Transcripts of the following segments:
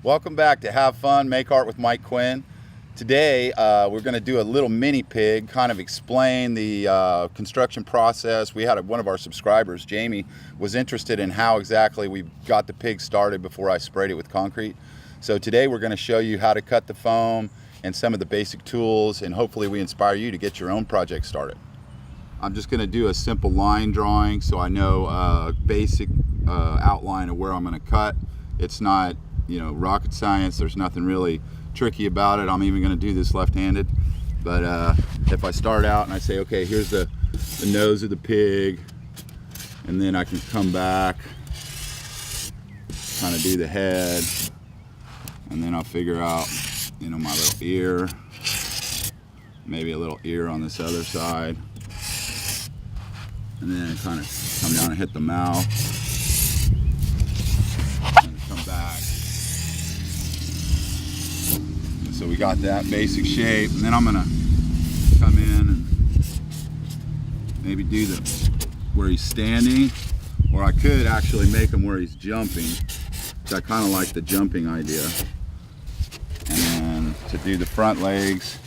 Welcome back to Have Fun, Make Art with Mike Quinn. Today we're going to do a little mini pig, kind of explain the construction process. We had one of our subscribers, Jamie, was interested in how exactly we got the pig started before I sprayed it with concrete. So today we're going to show you how to cut the foam and some of the basic tools, and hopefully we inspire you to get your own project started. I'm just going to do a simple line drawing so I know a basic outline of where I'm going to cut. It's not, rocket science. There's nothing really tricky about it. I'm even going to do this left-handed. But if I start out and I say, okay, here's the nose of the pig, and then I can come back, kind of do the head, and then I'll figure out, my little ear, maybe a little ear on this other side, and then kind of come down and hit the mouth, and come back. So we got that basic shape, and then I'm gonna come in and maybe do where he's standing, or I could actually make him where he's jumping, which I kind of like the jumping idea. And then to do the front legs,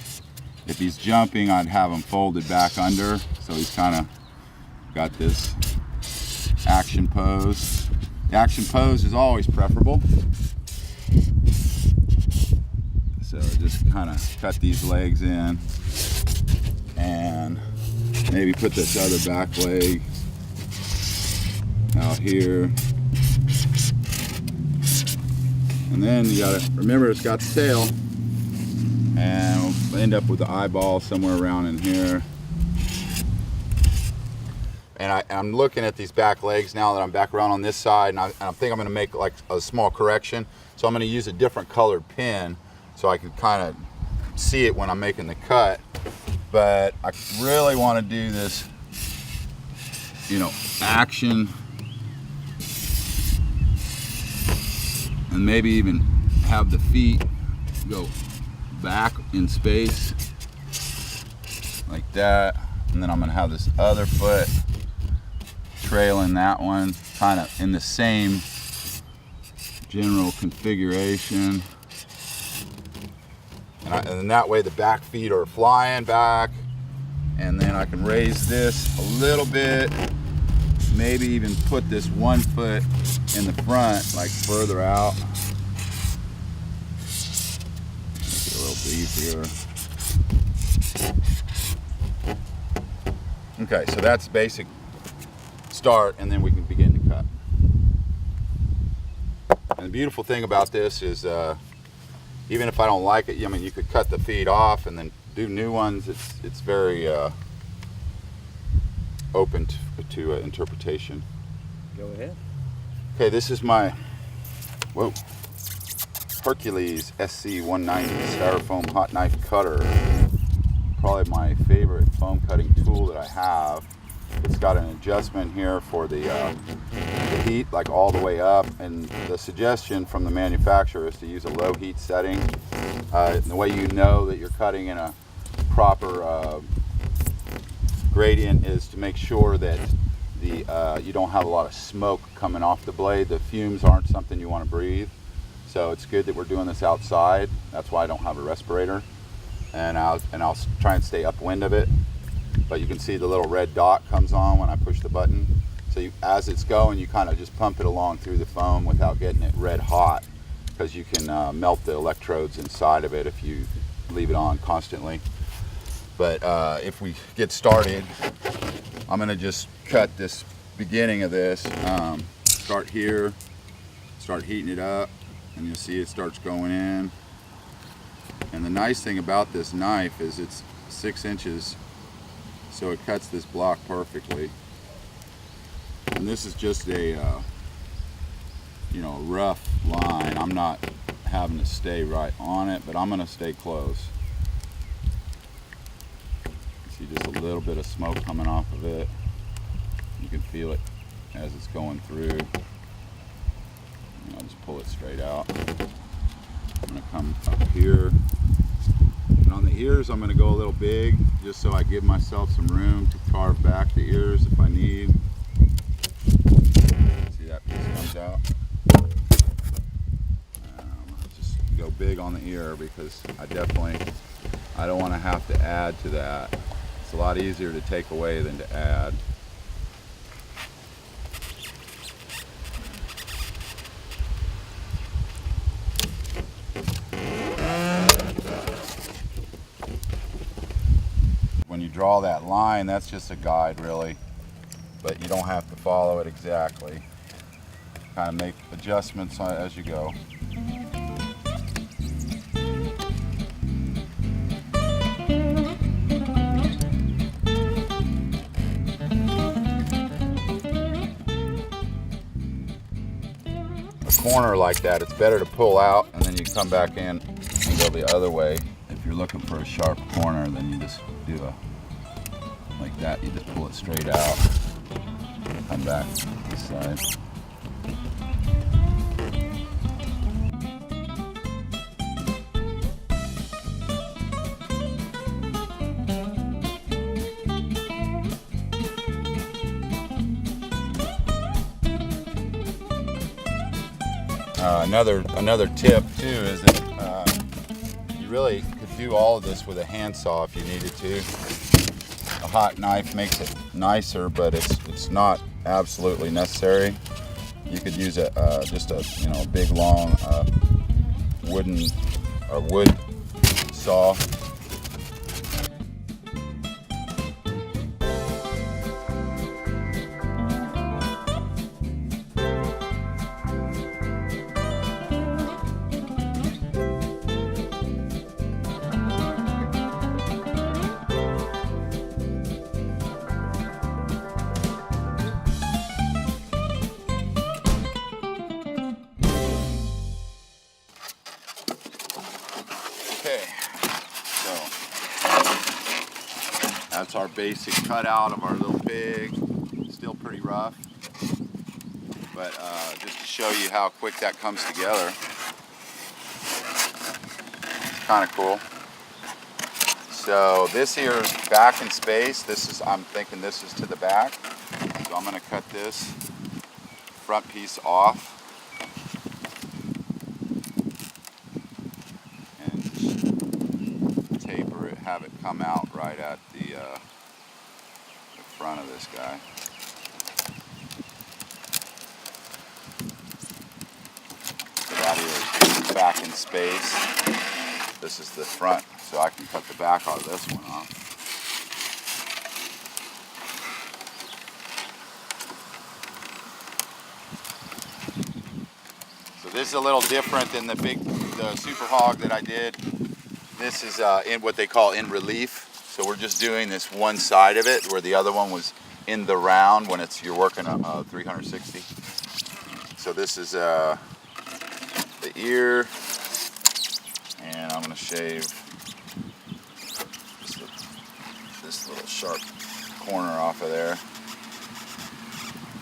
if he's jumping, I'd have him folded back under, so he's kind of got this action pose. The action pose is always preferable. So just kind of cut these legs in and maybe put this other back leg out here. And then you gotta remember it's got the tail, and we'll end up with the eyeball somewhere around in here. And I'm looking at these back legs now that I'm back around on this side, and I think I'm gonna make like a small correction. So I'm gonna use a different colored pen so I can kind of see it when I'm making the cut. But I really want to do this, action, and maybe even have the feet go back in space like that. And then I'm gonna have this other foot trailing that one, kind of in the same general configuration. And that way the back feet are flying back, and then I can raise this a little bit, maybe even put this one foot in the front, like further out. Make it a little easier. Okay, so that's basic start, and then we can begin to cut. And the beautiful thing about this is even if I don't like it, you could cut the feet off and then do new ones. It's very open to interpretation. Go ahead. Okay, this is my Hercules SC190 Styrofoam hot knife cutter. Probably my favorite foam cutting tool that I have. It's got an adjustment here for the heat, like all the way up, and the suggestion from the manufacturer is to use a low heat setting. The way you know that you're cutting in a proper gradient is to make sure that you don't have a lot of smoke coming off the blade. The fumes aren't something you want to breathe, so it's good that we're doing this outside. That's why I don't have a respirator, and I'll try and stay upwind of it. But you can see the little red dot comes on when I push the button. So as it's going, you kind of just pump it along through the foam without getting it red hot, because you can melt the electrodes inside of it if you leave it on constantly. But if we get started, I'm going to just cut this beginning of this. Start here, start heating it up, and you'll see it starts going in. And the nice thing about this knife is it's 6 inches, so it cuts this block perfectly. And this is just a rough line. I'm not having to stay right on it, but I'm going to stay close. See just a little bit of smoke coming off of it. You can feel it as it's going through. I'll just pull it straight out. I'm going to come up here. And on the ears, I'm going to go a little big, just so I give myself some room to carve back the ears if I need. See that piece comes out. big on the ear because I don't want to have to add to that. It's a lot easier to take away than to add. When you draw that line, that's just a guide really, but you don't have to follow it exactly. Kind of make adjustments as you go. A corner like that, it's better to pull out and then you come back in and go the other way. If you're looking for a sharp corner, then you just do like that. You just pull it straight out, come back this side. Another tip too is that you really could do all of this with a handsaw if you needed to. A hot knife makes it nicer, but it's not absolutely necessary. You could use just a big long wooden or wood saw. Okay, so that's our basic cutout of our little pig. Still pretty rough, but just to show you how quick that comes together. It's kind of cool. So this here is back in space. I'm thinking this is to the back. So I'm going to cut this front piece off. Have it come out right at the front of this guy. So that is back in space. This is the front, so I can cut the back out of this one off. So this is a little different than the Super Hog that I did. This is in what they call in relief. So we're just doing this one side of it where the other one was in the round when you're working a 360. So this is the ear, and I'm going to shave this little sharp corner off of there.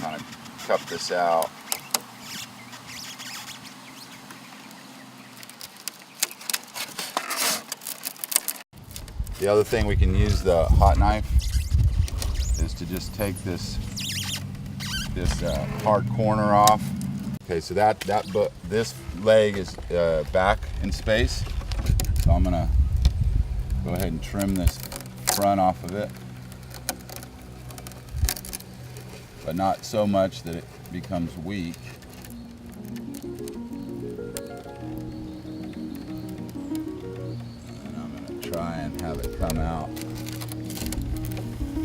Kind of cut this out. The other thing we can use the hot knife is to just take this hard corner off. Okay, so this leg is back in space. So I'm gonna go ahead and trim this front off of it, but not so much that it becomes weak. Try and have it come out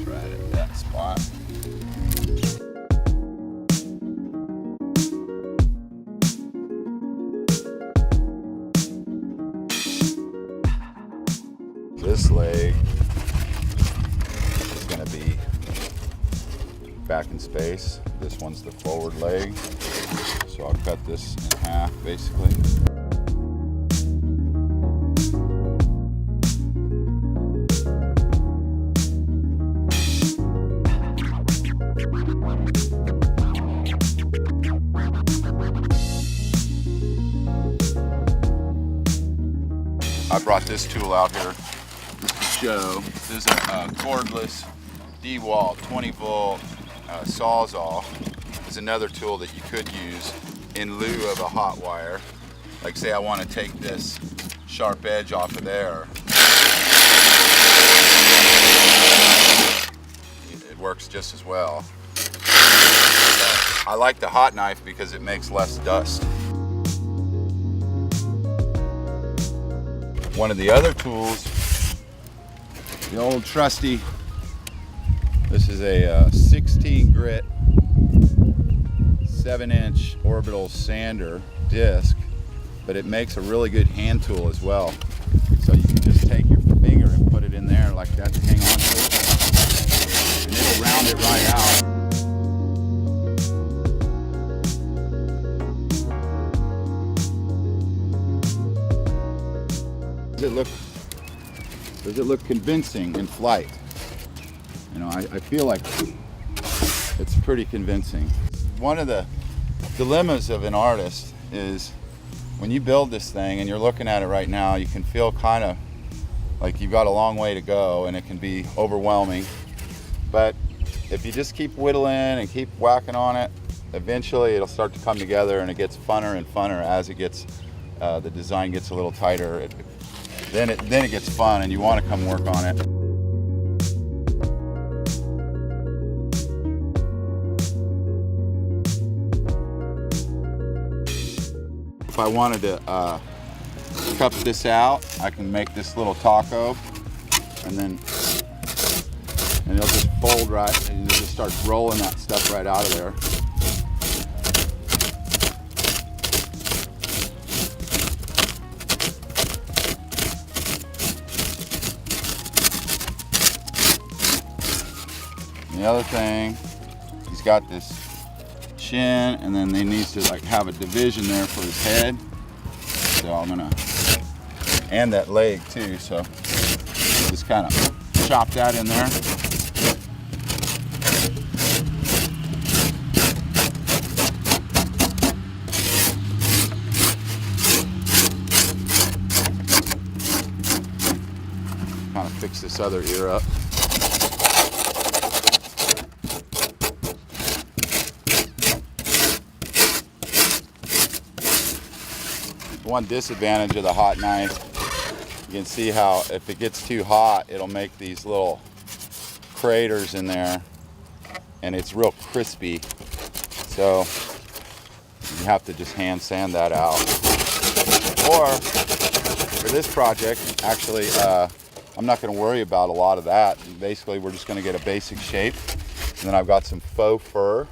right at that spot. This leg is going to be back in space. This one's the forward leg. So I'll cut this in half basically. I brought this tool out here just to show. This is a cordless DeWalt 20 volt Sawzall. It's another tool that you could use in lieu of a hot wire. Like say I want to take this sharp edge off of there. It works just as well. I like the hot knife because it makes less dust. One of the other tools, the old trusty, this is a 16 grit 7-inch Orbital Sander disc, but it makes a really good hand tool as well. So you can just take your finger and put it in there like that to hang on to it, and it'll round it right out. Does it look convincing in flight? You know, I feel like it's pretty convincing. One of the dilemmas of an artist is when you build this thing and you're looking at it right now, you can feel kind of like you've got a long way to go and it can be overwhelming. But if you just keep whittling and keep whacking on it, eventually it'll start to come together and it gets funner and funner as it gets, the design gets a little tighter. Then it gets fun and you want to come work on it. If I wanted to cup this out, I can make this little taco and it'll just fold right and it just starts rolling that stuff right out of there. The other thing, he's got this chin, and then he needs to like have a division there for his head. So I'm gonna, and that leg too. So just kind of chop that in there. Kind of fix this other ear up. One disadvantage of the hot knife, you can see how if it gets too hot, it'll make these little craters in there and it's real crispy. So you have to just hand sand that out. Or for this project, actually, I'm not going to worry about a lot of that. Basically, we're just going to get a basic shape. And then I've got some faux fur,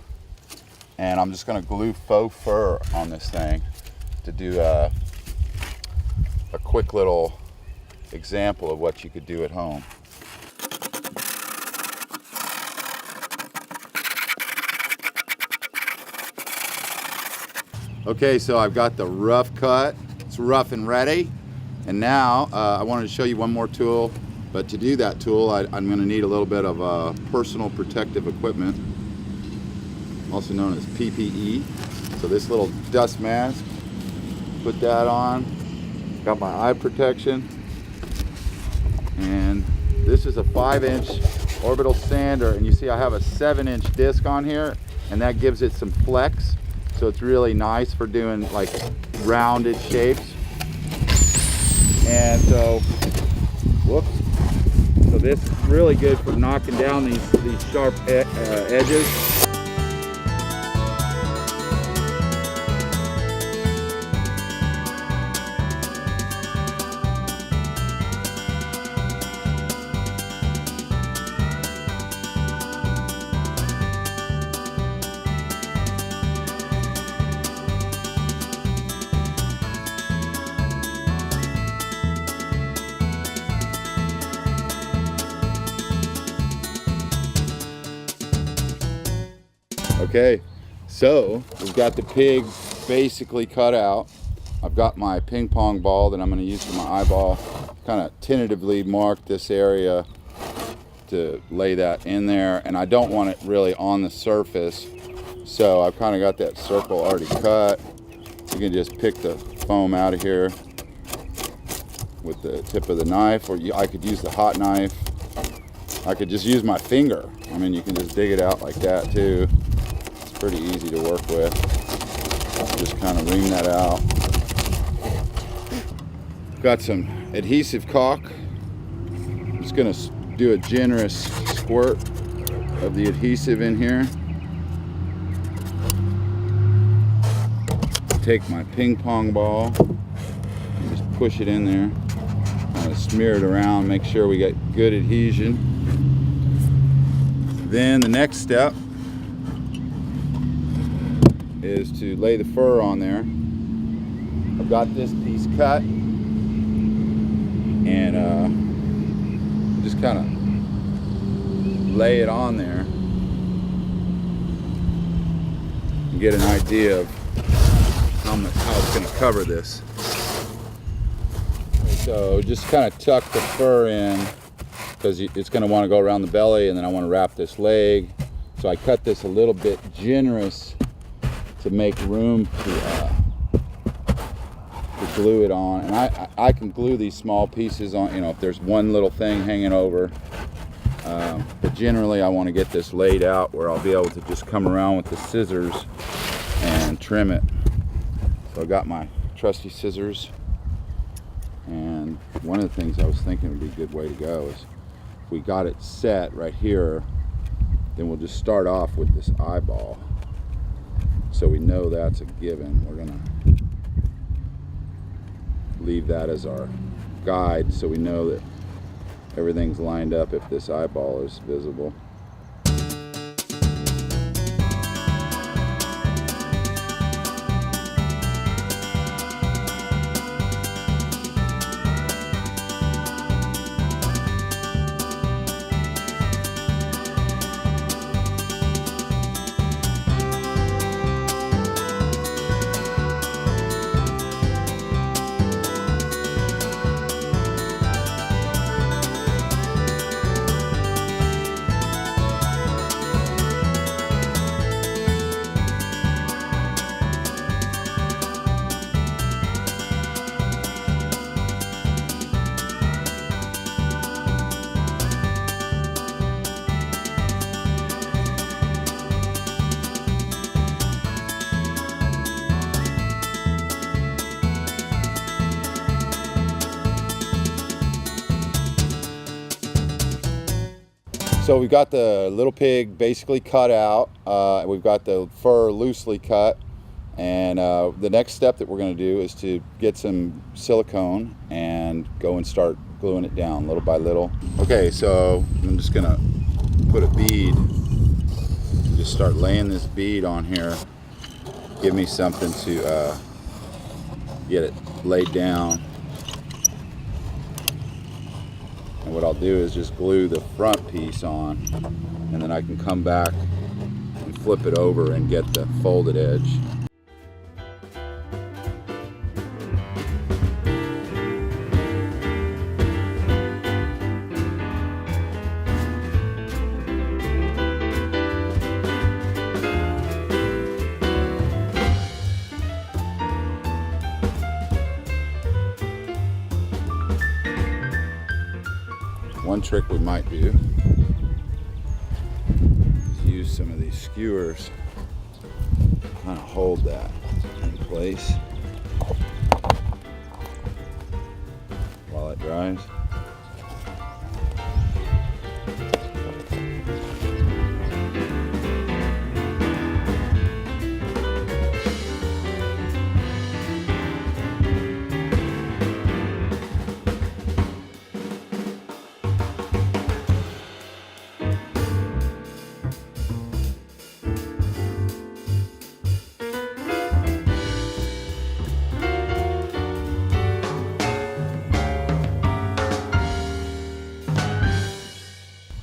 and I'm just going to glue faux fur on this thing to do a quick little example of what you could do at home. Okay, so I've got the rough cut. It's rough and ready. And now I wanted to show you one more tool, but to do that tool, I'm going to need a little bit of personal protective equipment, also known as PPE. So this little dust mask, put that on. Got my eye protection. And this is a 5-inch Orbital Sander, and you see I have a 7-inch disc on here, and that gives it some flex. So it's really nice for doing like rounded shapes. And so, whoops. So this is really good for knocking down these sharp edges. Okay, so we've got the pig basically cut out. I've got my ping pong ball that I'm going to use for my eyeball. Kind of tentatively mark this area to lay that in there, and I don't want it really on the surface, so I've kind of got that circle already cut. You can just pick the foam out of here with the tip of the knife, or I could use the hot knife. I could just use my finger. I mean, you can just dig it out like that too. Pretty easy to work with. Just kind of ream that out. Got some adhesive caulk. I'm just gonna do a generous squirt of the adhesive in here. Take my ping pong ball and just push it in there. Kind of smear it around, make sure we get good adhesion. Then the next step is to lay the fur on there. I've got this piece cut, and just kind of lay it on there and get an idea of how it's going to cover this. So just kind of tuck the fur in, because it's going to want to go around the belly, and then I want to wrap this leg. So I cut this a little bit generous to make room to glue it on. And I can glue these small pieces on, if there's one little thing hanging over. But generally I want to get this laid out where I'll be able to just come around with the scissors and trim it. So I got my trusty scissors, and one of the things I was thinking would be a good way to go is, if we got it set right here, then we'll just start off with this eyeball. So we know that's a given. We're gonna leave that as our guide, so we know that everything's lined up if this eyeball is visible. So we've got the little pig basically cut out. We've got the fur loosely cut. And the next step that we're going to do is to get some silicone and go and start gluing it down little by little. Okay, so I'm just going to put a bead. Just start laying this bead on here. Give me something to get it laid down. And what I'll do is just glue the front piece on, and then I can come back and flip it over and get the folded edge. One trick we might do is use some of these skewers to kind of hold that in place while it dries.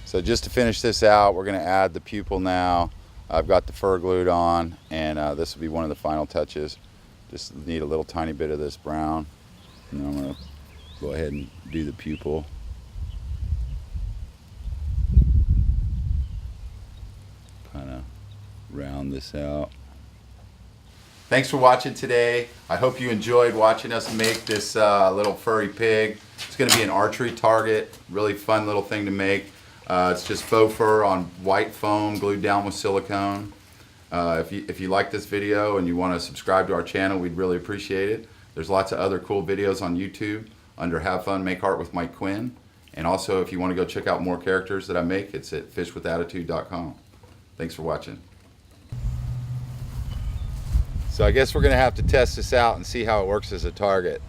So just to finish this out, we're going to add the pupil now. I've got the fur glued on, and this will be one of the final touches. Just need a little tiny bit of this brown, and then I'm going to go ahead and do the pupil. Kind of round this out. Thanks for watching today. I hope you enjoyed watching us make this little furry pig. It's going to be an archery target. Really fun little thing to make. It's just faux fur on white foam glued down with silicone. If you like this video and you want to subscribe to our channel, we'd really appreciate it. There's lots of other cool videos on YouTube under Have Fun, Make Art with Mike Quinn. And also, if you want to go check out more characters that I make, it's at fishwithattitude.com. Thanks for watching. So I guess we're going to have to test this out and see how it works as a target.